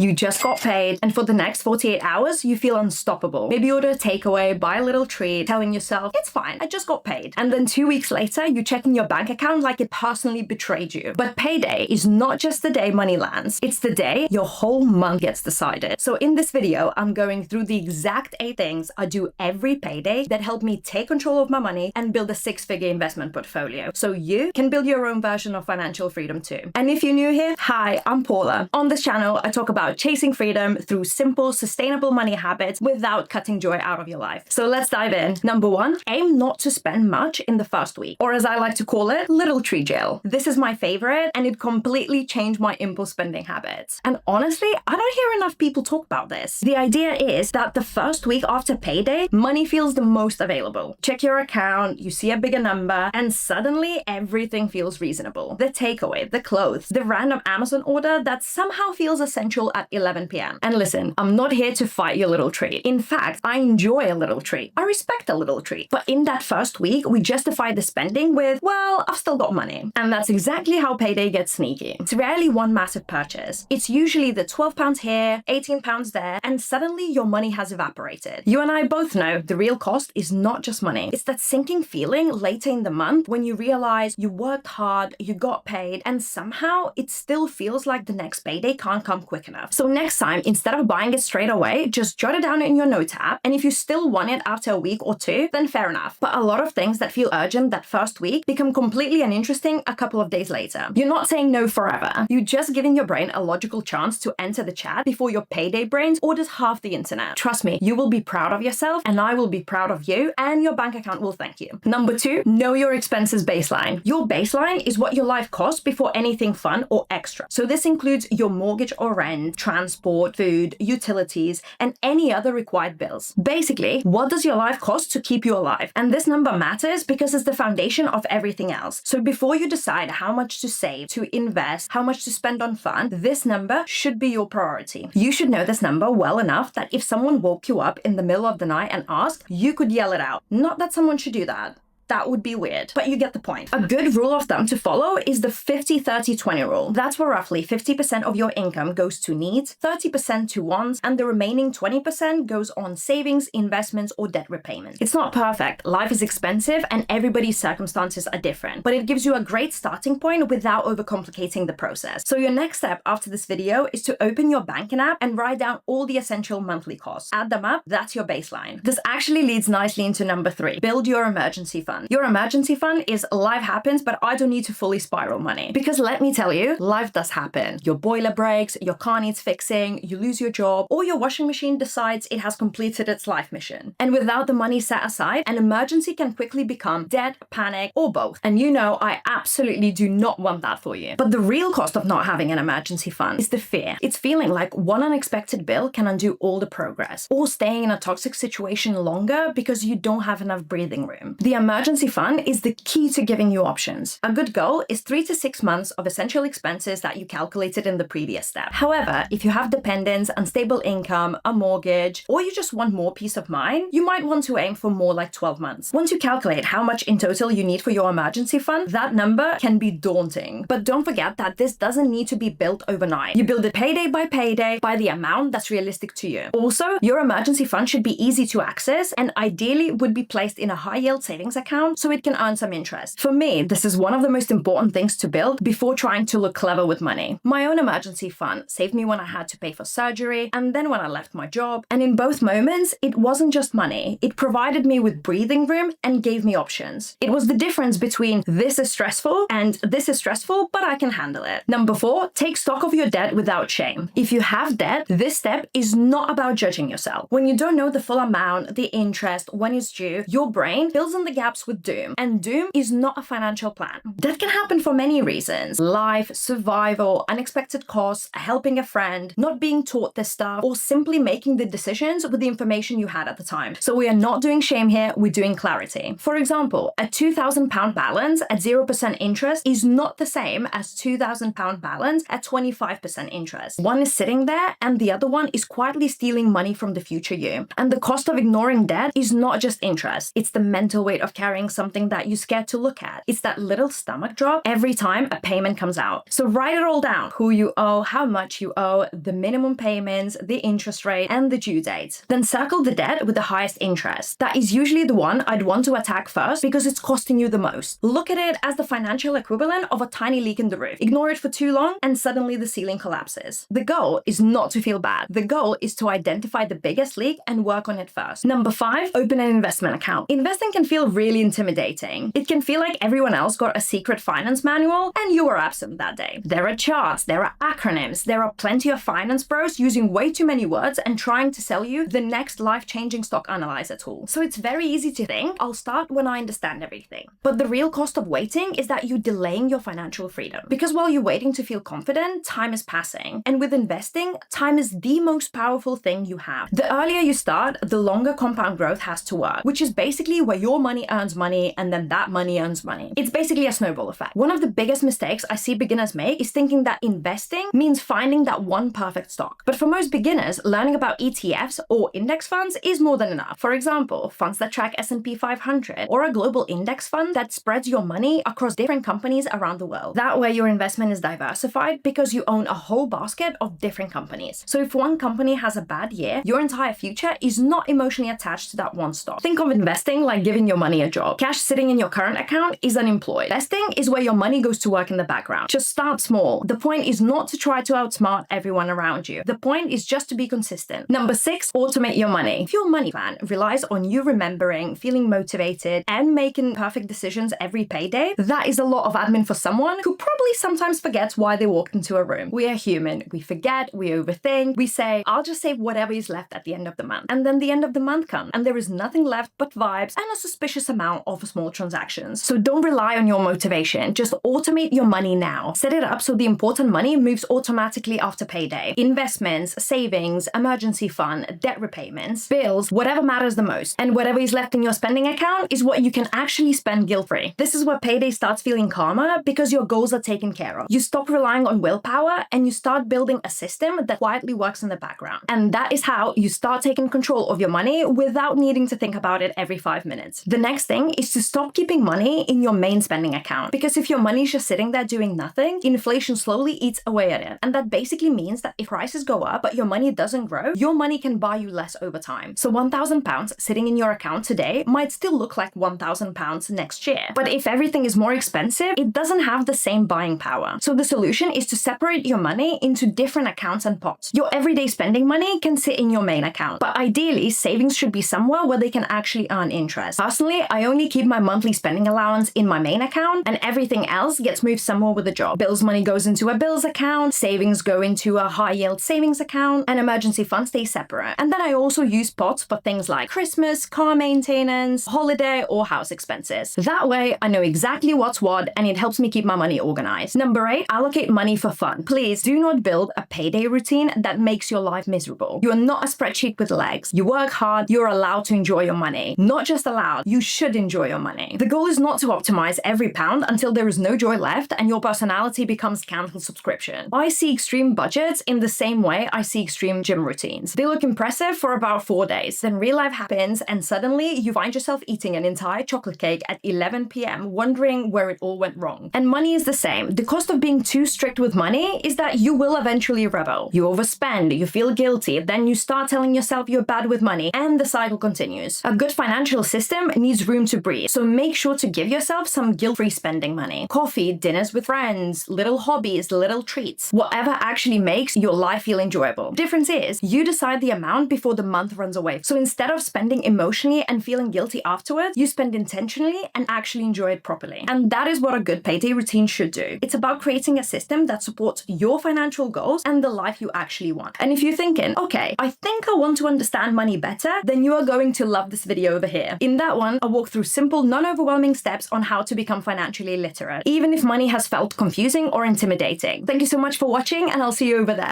You just got paid, and for the next 48 hours, you feel unstoppable. Maybe order a takeaway, buy a little treat, telling yourself, it's fine, I just got paid. And then 2 weeks later, you're checking your bank account like it personally betrayed you. But payday is not just the day money lands, it's the day your whole month gets decided. So in this video, I'm going through the exact 8 things I do every payday that help me take control of my money and build a 6-figure investment portfolio, so you can build your own version of financial freedom too. And if you're new here, hi, I'm Paula. On this channel, I talk about chasing freedom through simple, sustainable money habits without cutting joy out of your life. So let's dive in. Number 1, aim not to spend much in the first week, or as I like to call it, little tree jail. This is my favorite, and it completely changed my impulse spending habits. And honestly, I don't hear enough people talk about this. The idea is that the first week after payday, money feels the most available. Check your account, you see a bigger number, and suddenly everything feels reasonable. The takeaway, the clothes, the random Amazon order that somehow feels essential at 11 p.m. And listen, I'm not here to fight your little treat. In fact, I enjoy a little treat. I respect a little treat. But in that first week, we justify the spending with, well, I've still got money. And that's exactly how payday gets sneaky. It's rarely one massive purchase. It's usually the £12 here, £18 there, and suddenly your money has evaporated. You and I both know the real cost is not just money. It's that sinking feeling later in the month when you realize you worked hard, you got paid, and somehow it still feels like the next payday can't come quick enough. So next time, instead of buying it straight away, just jot it down in your note app, and if you still want it after a week or 2, then fair enough. But a lot of things that feel urgent that first week become completely uninteresting a couple of days later. You're not saying no forever. You're just giving your brain a logical chance to enter the chat before your payday brain orders half the internet. Trust me, you will be proud of yourself, and I will be proud of you, and your bank account will thank you. Number 2, know your expenses baseline. Your baseline is what your life costs before anything fun or extra. So this includes your mortgage or rent, transport, food, utilities, and any other required bills. Basically, what does your life cost to keep you alive? And this number matters because it's the foundation of everything else. So before you decide how much to save, to invest, how much to spend on fun, this number should be your priority. You should know this number well enough that if someone woke you up in the middle of the night and asked, you could yell it out. Not that someone should do that. That would be weird, but you get the point. A good rule of thumb to follow is the 50-30-20 rule. That's where roughly 50% of your income goes to needs, 30% to wants, and the remaining 20% goes on savings, investments, or debt repayment. It's not perfect. Life is expensive, and everybody's circumstances are different, but it gives you a great starting point without overcomplicating the process. So your next step after this video is to open your banking app and write down all the essential monthly costs. Add them up, that's your baseline. This actually leads nicely into number 3, build your emergency fund. Your emergency fund is life happens, but I don't need to fully spiral money. Because let me tell you, life does happen. Your boiler breaks, your car needs fixing, you lose your job, or your washing machine decides it has completed its life mission. And without the money set aside, an emergency can quickly become debt, panic, or both. And you know, I absolutely do not want that for you. But the real cost of not having an emergency fund is the fear. It's feeling like one unexpected bill can undo all the progress, or staying in a toxic situation longer because you don't have enough breathing room. The emergency fund is the key to giving you options. A good goal is 3 to 6 months of essential expenses that you calculated in the previous step. However, if you have dependents, unstable income, a mortgage, or you just want more peace of mind, you might want to aim for more like 12 months. Once you calculate how much in total you need for your emergency fund, that number can be daunting. But don't forget that this doesn't need to be built overnight. You build it payday by the amount that's realistic to you. Also, your emergency fund should be easy to access and ideally would be placed in a high-yield savings account so it can earn some interest. For me, this is one of the most important things to build before trying to look clever with money. My own emergency fund saved me when I had to pay for surgery and then when I left my job. And in both moments, it wasn't just money. It provided me with breathing room and gave me options. It was the difference between this is stressful and this is stressful, but I can handle it. Number 4, take stock of your debt without shame. If you have debt, this step is not about judging yourself. When you don't know the full amount, the interest, when it's due, your brain fills in the gaps with doom, and doom is not a financial plan. That can happen for many reasons: life, survival, unexpected costs, helping a friend, not being taught this stuff, or simply making the decisions with the information you had at the time. So we are not doing shame here, we're doing clarity. For example, a £2,000 balance at 0% interest is not the same as £2,000 balance at 25% interest. One is sitting there and the other one is quietly stealing money from the future you. And the cost of ignoring debt is not just interest, it's the mental weight of carrying carrying something that you're scared to look at. It's that little stomach drop every time a payment comes out. So write it all down. Who you owe, how much you owe, the minimum payments, the interest rate, and the due date. Then circle the debt with the highest interest. That is usually the one I'd want to attack first because it's costing you the most. Look at it as the financial equivalent of a tiny leak in the roof. Ignore it for too long and suddenly the ceiling collapses. The goal is not to feel bad. The goal is to identify the biggest leak and work on it first. Number 5, open an investment account. Investing can feel really intimidating. It can feel like everyone else got a secret finance manual and you were absent that day. There are charts, there are acronyms, there are plenty of finance bros using way too many words and trying to sell you the next life-changing stock analyzer tool. So it's very easy to think, I'll start when I understand everything. But the real cost of waiting is that you're delaying your financial freedom. Because while you're waiting to feel confident, time is passing. And with investing, time is the most powerful thing you have. The earlier you start, the longer compound growth has to work, which is basically where your money earns money and then that money earns money. It's basically a snowball effect. One of the biggest mistakes I see beginners make is thinking that investing means finding that one perfect stock. But for most beginners, learning about ETFs or index funds is more than enough. For example, funds that track S&P 500 or a global index fund that spreads your money across different companies around the world. That way your investment is diversified because you own a whole basket of different companies. So if one company has a bad year, your entire future is not emotionally attached to that one stock. Think of investing like giving your money a job. Cash sitting in your current account is unemployed. Investing is where your money goes to work in the background. Just start small. The point is not to try to outsmart everyone around you. The point is just to be consistent. Number 6, automate your money. If your money plan relies on you remembering, feeling motivated, and making perfect decisions every payday, that is a lot of admin for someone who probably sometimes forgets why they walked into a room. We are human. We forget, we overthink, we say, I'll just save whatever is left at the end of the month. And then the end of the month comes, and there is nothing left but vibes and a suspicious amount of small transactions. So don't rely on your motivation. Just automate your money now. Set it up so the important money moves automatically after payday. Investments, savings, emergency fund, debt repayments, bills, whatever matters the most. And whatever is left in your spending account is what you can actually spend guilt-free. This is where payday starts feeling calmer because your goals are taken care of. You stop relying on willpower and you start building a system that quietly works in the background. And that is how you start taking control of your money without needing to think about it every 5 minutes. The next thing is to stop keeping money in your main spending account. Because if your money is just sitting there doing nothing, inflation slowly eats away at it. And that basically means that if prices go up but your money doesn't grow, your money can buy you less over time. So £1,000 sitting in your account today might still look like £1,000 next year. But if everything is more expensive, it doesn't have the same buying power. So the solution is to separate your money into different accounts and pots. Your everyday spending money can sit in your main account, but ideally savings should be somewhere where they can actually earn interest. Personally, I only keep my monthly spending allowance in my main account and everything else gets moved somewhere with a job. Bills money goes into a bills account, savings go into a high yield savings account, and emergency funds stay separate. And then I also use pots for things like Christmas, car maintenance, holiday, or house expenses. That way I know exactly what's what and it helps me keep my money organized. Number 8, allocate money for fun. Please do not build a payday routine that makes your life miserable. You are not a spreadsheet with legs. You work hard, you're allowed to enjoy your money. Not just allowed, you should enjoy your money. The goal is not to optimize every pound until there is no joy left and your personality becomes cancel subscription. I see extreme budgets in the same way I see extreme gym routines. They look impressive for about 4 days, then real life happens and suddenly you find yourself eating an entire chocolate cake at 11 p.m. wondering where it all went wrong. And money is the same. The cost of being too strict with money is that you will eventually rebel. You overspend, you feel guilty, then you start telling yourself you're bad with money, and the cycle continues. A good financial system needs room to breathe, so make sure to give yourself some guilt-free spending money. Coffee, dinners with friends, little hobbies, little treats. Whatever actually makes your life feel enjoyable. Difference is, you decide the amount before the month runs away. So instead of spending emotionally and feeling guilty afterwards, you spend intentionally and actually enjoy it properly. And that is what a good payday routine should do. It's about creating a system that supports your financial goals and the life you actually want. And if you're thinking, okay, I think I want to understand money better, then you are going to love this video over here. In that one, I walk through simple, non-overwhelming steps on how to become financially literate, even if money has felt confusing or intimidating. Thank you so much for watching, and I'll see you over there.